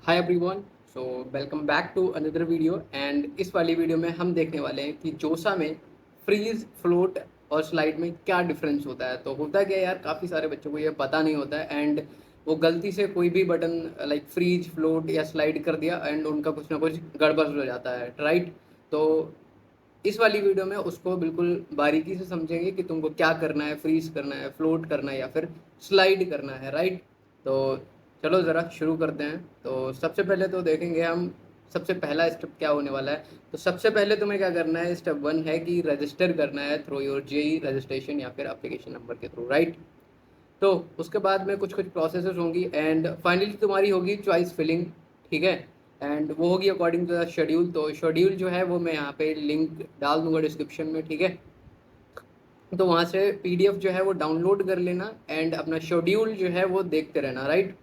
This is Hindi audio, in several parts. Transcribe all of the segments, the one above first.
Hi everyone. So welcome back to another video and इस वाली वीडियो में हम देखने वाले हैं कि जोसा में फ्रीज, फ्लोट और स्लाइड में क्या डिफरेंस होता है। तो होता क्या है यार, काफ़ी सारे बच्चों को ये पता नहीं होता है एंड वो गलती से कोई भी बटन लाइक फ्रीज, फ्लोट या स्लाइड कर दिया एंड उनका कुछ ना कुछ गड़बड़ हो जाता है, राइट। तो इस वाली वीडियो में उसको बिल्कुल बारीकी से समझेंगे कि तुमको क्या करना है, फ्रीज करना है, फ्लोट करना है या फिर स्लाइड करना है, राइट। तो चलो ज़रा शुरू करते हैं। तो सबसे पहले तो देखेंगे हम सबसे पहला स्टेप क्या होने वाला है। तो सबसे पहले तुम्हें क्या करना है, स्टेप वन है कि रजिस्टर करना है थ्रू योर जेई रजिस्ट्रेशन या फिर एप्लीकेशन नंबर के थ्रू, राइट। तो उसके बाद में कुछ कुछ प्रोसेसेस होंगी एंड फाइनली तुम्हारी होगी चॉइस फिलिंग, ठीक है। एंड वो होगी अकॉर्डिंग टू द शेड्यूल। तो शेड्यूल जो है वो मैं यहाँ पे लिंक डाल दूंगा डिस्क्रिप्शन में, ठीक है। तो वहाँ से पीडीएफ जो है वो डाउनलोड कर लेना एंड अपना शेड्यूल जो है वो देखते रहना, राइट।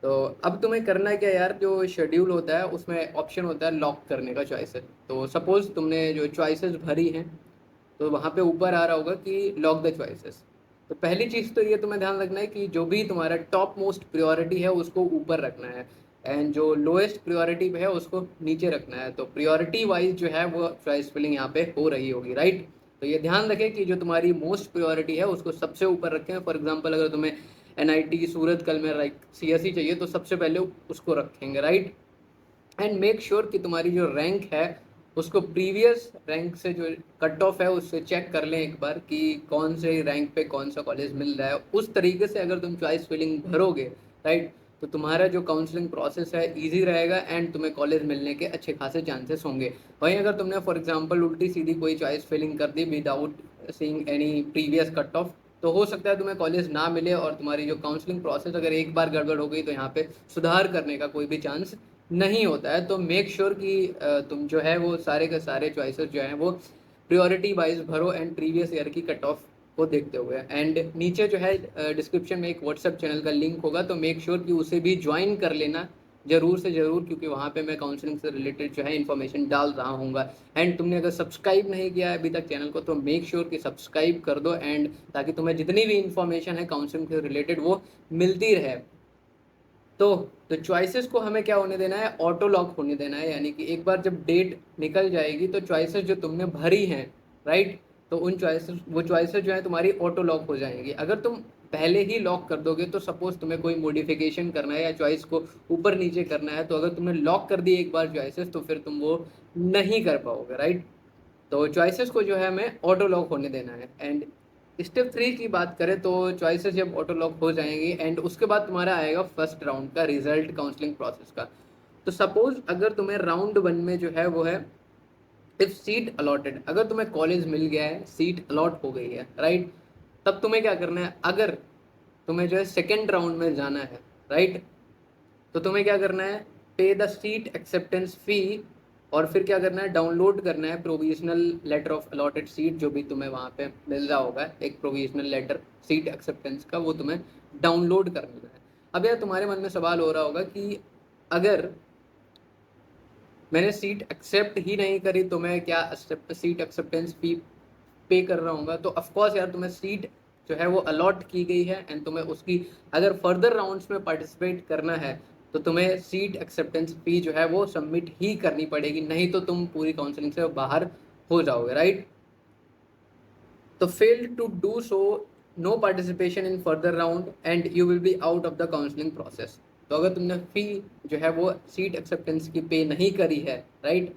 तो अब तुम्हें करना है क्या यार, जो शेड्यूल होता है उसमें ऑप्शन होता है लॉक करने का, चॉइसेस। तो सपोज तुमने जो चॉइसेस भरी हैं तो वहाँ पे ऊपर आ रहा होगा कि लॉक द चॉइसेस। तो पहली चीज़ तो ये तुम्हें ध्यान रखना है कि जो भी तुम्हारा टॉप मोस्ट प्रियोरिटी है उसको ऊपर रखना है एंड जो लोएस्ट प्रियोरिटी पे है उसको नीचे रखना है। तो प्रियोरिटी वाइज जो है वो चॉइस फिलिंग यहाँ पे हो रही होगी, राइट। तो ये ध्यान रखें कि जो तुम्हारी मोस्ट प्रियोरिटी है उसको सबसे ऊपर रखें। फॉर एग्जाम्पल अगर तुम्हें एनआईटी सूरत कल में लाइक सीएसई चाहिए तो सबसे पहले उसको रखेंगे, राइट। एंड मेक श्योर कि तुम्हारी जो रैंक है उसको प्रीवियस रैंक से जो कट ऑफ है उससे चेक कर लें एक बार कि कौन से रैंक पे कौन सा कॉलेज मिल रहा है। उस तरीके से अगर तुम चॉइस फिलिंग भरोगे, राइट, तो तुम्हारा जो काउंसलिंग प्रोसेस है इजी रहेगा एंड तुम्हें कॉलेज मिलने के अच्छे खासे चांसेस होंगे। वहीं अगर तुमने फॉर एग्जांपल उल्टी सीधी कोई चॉइस फिलिंग कर दी without seeing any previous cut off, तो हो सकता है तुम्हें कॉलेज ना मिले और तुम्हारी जो काउंसलिंग प्रोसेस अगर एक बार गड़बड़ हो गई तो यहाँ पे सुधार करने का कोई भी चांस नहीं होता है। तो मेक श्योर कि तुम जो है वो सारे के सारे चॉइसेस जो हैं वो प्रियोरिटी वाइज भरो एंड प्रीवियस ईयर की कट ऑफ को देखते हुए। एंड नीचे जो है डिस्क्रिप्शन में एक व्हाट्सएप चैनल का लिंक होगा, तो मेक श्योर कि उसे भी ज्वाइन कर लेना जरूर से जरूर, क्योंकि वहाँ पे मैं काउंसलिंग से रिलेटेड जो है इन्फॉर्मेशन डाल रहा हूँ। एंड तुमने अगर सब्सक्राइब नहीं किया है अभी तक चैनल को तो मेक श्योर कि सब्सक्राइब कर दो एंड ताकि तुम्हें जितनी भी इन्फॉर्मेशन है काउंसलिंग से रिलेटेड वो मिलती रहे। तो चॉइसेस को हमें क्या होने देना है, ऑटो लॉक होने देना है। यानी कि एक बार जब डेट निकल जाएगी तो चॉइसेस जो तुमने भरी हैं, राइट, तो उन चॉइसेस वो चॉइसेस जो है तुम्हारी ऑटो लॉक हो जाएंगी। अगर तुम पहले ही लॉक कर दोगे तो सपोज तुम्हें कोई मॉडिफिकेशन करना है या चॉइस को ऊपर नीचे करना है, तो अगर तुमने लॉक कर दी एक बार चॉइसेस तो फिर तुम वो नहीं कर पाओगे, राइट। तो चॉइसेस को जो है हमें ऑटो लॉक होने देना है। एंड स्टेप थ्री की बात करें तो चॉइसेस जब ऑटो लॉक हो जाएंगी एंड उसके बाद तुम्हारा आएगा फर्स्ट राउंड का रिजल्ट काउंसलिंग प्रोसेस का। तो सपोज अगर तुम्हें राउंड वन में जो है वो है इफ सीट अलॉटेड, अगर तुम्हें कॉलेज मिल गया है, सीट अलॉट हो गई है, राइट, तब तुम्हें क्या करना है, अगर तुम्हें जो है सेकेंड राउंड में जाना है, राइट, तो तुम्हें क्या करना है, पे द सीट एक्सेप्टेंस फी। और फिर क्या करना है, डाउनलोड करना है provisional letter of allotted seat, जो भी तुम्हें वहाँ पे मिल रहा होगा एक प्रोविजनल लेटर सीट एक्सेप्टेंस का, वो तुम्हें डाउनलोड करना है। अब यार तुम्हारे मन में सवाल हो रहा होगा कि अगर मैंने सीट एक्सेप्ट ही नहीं करी तो मैं क्या सीट एक्सेप्टेंस फी पे कर रहा हूँ। तो ऑफकोर्स यार तुम्हें सीट जो है वो अलॉट की गई है एंड तुम्हें उसकी अगर फर्दर राउंड्स में पार्टिसिपेट करना है तो तुम्हें सीट एक्सेप्टेंस फी जो है वो सबमिट ही करनी पड़ेगी, नहीं तो तुम पूरी काउंसलिंग से बाहर हो जाओगे, राइट। तो failed to do so, no participation in further round and you will be out of the counselling process. तो अगर तुमने फी जो है वो सीट एक्सेप्टेंस की पे नहीं करी है, right,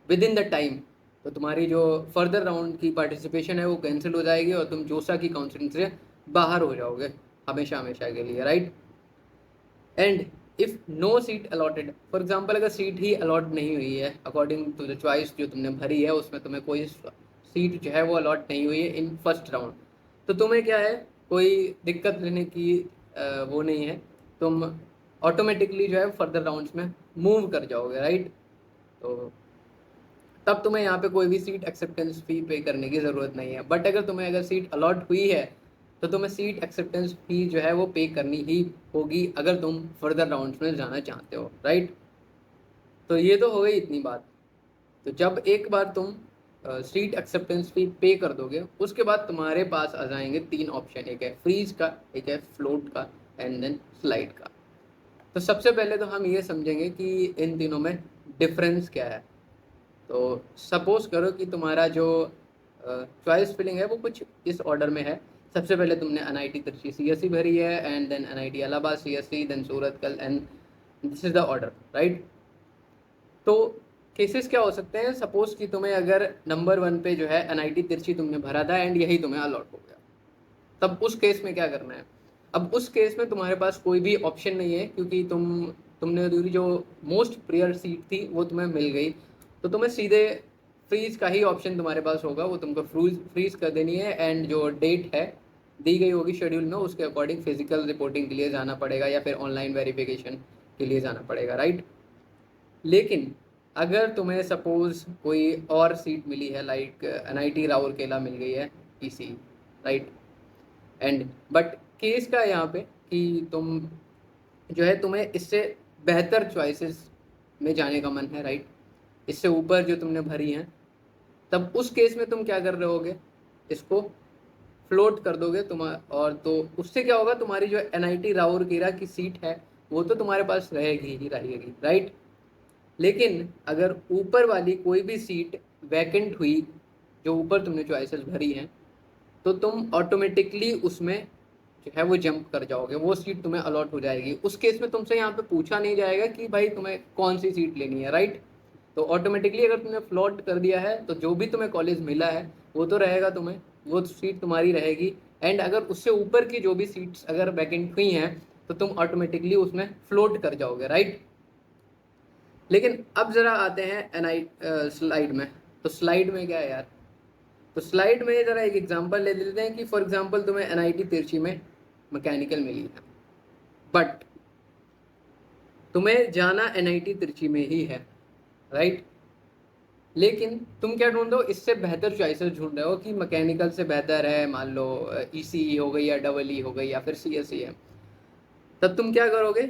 with in the time, तो तुम्हारी जो फर्दर राउंड की पार्टिसिपेशन है वो कैंसिल हो जाएगी और तुम जोसा की काउंसलिंग से बाहर हो जाओगे हमेशा हमेशा के लिए, right. And if no seat allotted, for example अगर सीट ही अलॉट नहीं हुई है अकॉर्डिंग टू द चॉइस जो तुमने भरी है उसमें तुम्हें कोई सीट जो है वो अलॉट नहीं हुई है इन फर्स्ट राउंड, तो तुम्हें क्या है, कोई दिक्कत लेने की वो नहीं है। तुम ऑटोमेटिकली जो है फर्दर राउंड्स में मूव कर जाओगे, राइट। तो तब तुम्हें यहाँ पे कोई भी सीट एक्सेप्टेंस फी पे करने की ज़रूरत नहीं है। बट अगर तुम्हें अगर सीट अलॉट हुई है तो तुम्हें सीट एक्सेप्टेंस फी जो है वो पे करनी ही होगी अगर तुम फर्दर राउंड्स में जाना चाहते हो, राइट। तो ये तो हो गई इतनी बात। तो जब एक बार तुम सीट एक्सेप्टेंस फी पे कर दोगे उसके बाद तुम्हारे पास आ जाएंगे तीन ऑप्शन, एक है फ्रीज का, एक है फ्लोट का एंड देन स्लाइड का। तो सबसे पहले तो हम ये समझेंगे कि इन तीनों में डिफरेंस क्या है। तो सपोज करो कि तुम्हारा जो चॉइस फिलिंग है वो कुछ इस ऑर्डर में है। सबसे पहले तुमने एनआईटी तिरछी सीएसई भरी है, and then NIT Allahabad CSE, then Surathkal, and this is the order, right. तो केसेस क्या हो सकते हैं, सपोज कि तुम्हें अगर नंबर 1 पे जो है एनआईटी तिरछी तुमने भरा था एंड यही तुम्हें अलॉट हो गया, तब उस केस में क्या करना है। अब उस केस में तुम्हारे पास कोई भी ऑप्शन नहीं है, क्योंकि तुमने जो मोस्ट प्रियर सीट थी वो तुम्हें मिल गई। तो तुम्हें सीधे फ्रीज का ही ऑप्शन तुम्हारे पास होगा, वो तुमको फ्रीज कर देनी है, एंड जो डेट है दी गई होगी शेड्यूल में उसके अकॉर्डिंग फिजिकल रिपोर्टिंग के लिए जाना पड़ेगा या फिर ऑनलाइन वेरिफिकेशन के लिए जाना पड़ेगा, राइट। लेकिन अगर तुम्हें सपोज कोई और सीट मिली है, लाइक एनआईटी राउरकेला मिल गई है EC, right, and but case का यहाँ पे कि तुम जो है तुम्हें इससे बेहतर चॉइसेस में जाने का मन है, राइट, इससे ऊपर जो तुमने भरी हैं, तब उस केस में तुम क्या कर रहे होगे, इसको फ्लोट कर दोगे तुम। और तो उससे क्या होगा, तुम्हारी जो एनआईटी राउरकेला की सीट है वो तो तुम्हारे पास रहेगी ही रहेगी, राइट। लेकिन अगर ऊपर वाली कोई भी सीट वैकेंट हुई, जो ऊपर तुमने चॉइसेस भरी हैं, तो तुम ऑटोमेटिकली उसमें जो है वो जंप कर जाओगे, वो सीट तुम्हें अलॉट हो जाएगी। उस केस में तुमसे यहाँ पे पूछा नहीं जाएगा कि भाई तुम्हें कौन सी सीट लेनी है, राइट। तो ऑटोमेटिकली अगर तुमने फ्लॉट कर दिया है तो जो भी तुम्हें कॉलेज मिला है वो तो रहेगा, तुम्हें वो सीट तुम्हारी रहेगी। एंड अगर उससे ऊपर की जो भी सीट्स अगर वैकेंट हुई हैं तो तुम ऑटोमेटिकली उसमें फ्लोट कर जाओगे, राइट। लेकिन अब ज़रा आते हैं स्लाइड में। तो स्लाइड में क्या है यार, तो स्लाइड में ज़रा एक एग्जांपल ले लेते हैं कि फॉर एग्जांपल तुम्हें एनआईटी तिरछी में मैकेनिकल मिली है, बट तुम्हें जाना एनआईटी तिरछी में ही है, राइट। लेकिन तुम क्या ढूंढ रहे हो, इससे बेहतर चॉइसेस ढूंढ रहे हो कि मैकेनिकल से बेहतर है, मान लो ईसीई हो गई या डबल ई हो गई या फिर सीएसई है। तब तुम क्या करोगे,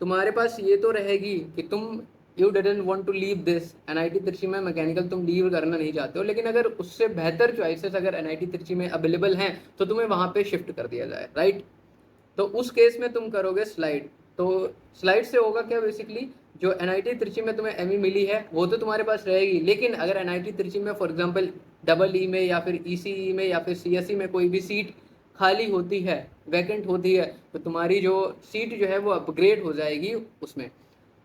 तुम्हारे पास ये तो रहेगी कि तुम you didn't want to leave this NIT Trichy में मैकेनिकल, तुम लीव करना नहीं चाहते हो। लेकिन अगर उससे बेहतर चॉइसेस अगर एनआईटी तिरछी में अवेलेबल हैं तो तुम्हें वहाँ पे शिफ्ट कर दिया जाए, राइट। तो उस केस में तुम करोगे स्लाइड। तो स्लाइड से होगा क्या, बेसिकली जो एनआईटी तिरछी में तुम्हें एमई मिली है वो तो तुम्हारे पास रहेगी। लेकिन अगर एनआईटी तिरछी में फॉर एग्जांपल डबल ई में या फिर ईसीई में या फिर सीएसई में कोई भी सीट खाली होती है, वैकेंट होती है, तो तुम्हारी जो सीट जो है वो अपग्रेड हो जाएगी उसमें।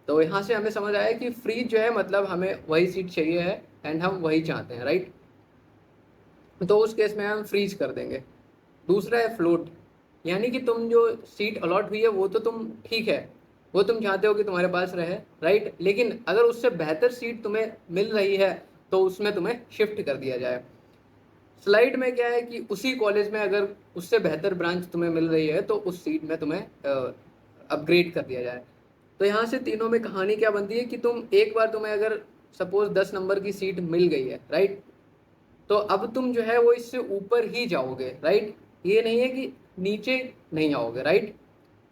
तो यहाँ से हमें समझ आया कि फ्रीज जो है मतलब हमें वही सीट चाहिए है एंड हम वही चाहते हैं, राइट। तो उस केस में हम फ्रीज कर देंगे। दूसरा है फ्लोट, यानी कि तुम जो सीट अलॉट हुई है वो तो तुम ठीक है, वो तुम चाहते हो कि तुम्हारे पास रहे, राइट। लेकिन अगर उससे बेहतर सीट तुम्हें मिल रही है तो उसमें तुम्हें शिफ्ट कर दिया जाए। स्लाइड में क्या है कि उसी कॉलेज में अगर उससे बेहतर ब्रांच तुम्हें मिल रही है तो उस सीट में तुम्हें अपग्रेड कर दिया जाए। तो यहाँ से तीनों में कहानी क्या बनती है कि तुम एक बार तुम्हें अगर सपोज 10 नंबर की सीट मिल गई है, राइट, तो अब तुम जो है वो इससे ऊपर ही जाओगे, राइट। ये नहीं है कि नीचे नहीं आओगे, राइट।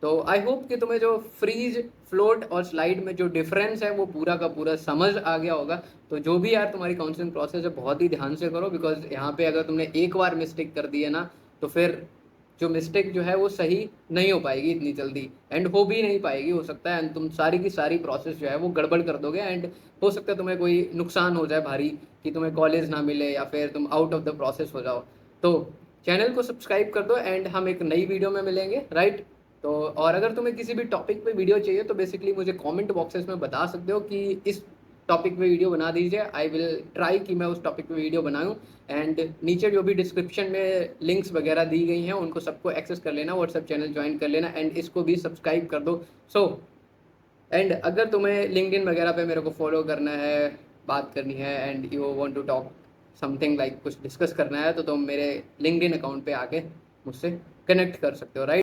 तो आई होप कि तुम्हें जो फ्रीज, फ्लोट और स्लाइड में जो डिफरेंस है वो पूरा का पूरा समझ आ गया होगा। तो जो भी यार तुम्हारी काउंसलिंग प्रोसेस है बहुत ही ध्यान से करो, बिकॉज यहाँ पे अगर तुमने एक बार मिस्टेक कर दी है ना तो फिर जो मिस्टेक जो है वो सही नहीं हो पाएगी इतनी जल्दी, एंड हो भी नहीं पाएगी, हो सकता है एंड तुम सारी की सारी प्रोसेस जो है वो गड़बड़ कर दोगे, एंड हो सकता है तुम्हें कोई नुकसान हो जाए भारी, कि तुम्हें कॉलेज ना मिले या फिर तुम आउट ऑफ द प्रोसेस हो जाओ। तो चैनल को सब्सक्राइब कर दो एंड हम एक नई वीडियो में मिलेंगे, राइट। तो और अगर तुम्हें किसी भी टॉपिक पे वीडियो चाहिए तो बेसिकली मुझे कमेंट बॉक्सेस में बता सकते हो कि इस टॉपिक पे वीडियो बना दीजिए। आई विल ट्राई कि मैं उस टॉपिक पे वीडियो बनाऊं। एंड नीचे जो भी डिस्क्रिप्शन में लिंक्स वगैरह दी गई हैं उनको सबको एक्सेस कर लेना, व्हाट्सएप चैनल ज्वाइन कर लेना एंड इसको भी सब्सक्राइब कर दो। एंड अगर तुम्हें लिंक्डइन वगैरह पे मेरे को फॉलो करना है, बात करनी है and you want to talk something like कुछ डिस्कस करना है तो तुम मेरे लिंक्डइन अकाउंट पे आके मुझसे कनेक्ट कर सकते हो, राइट।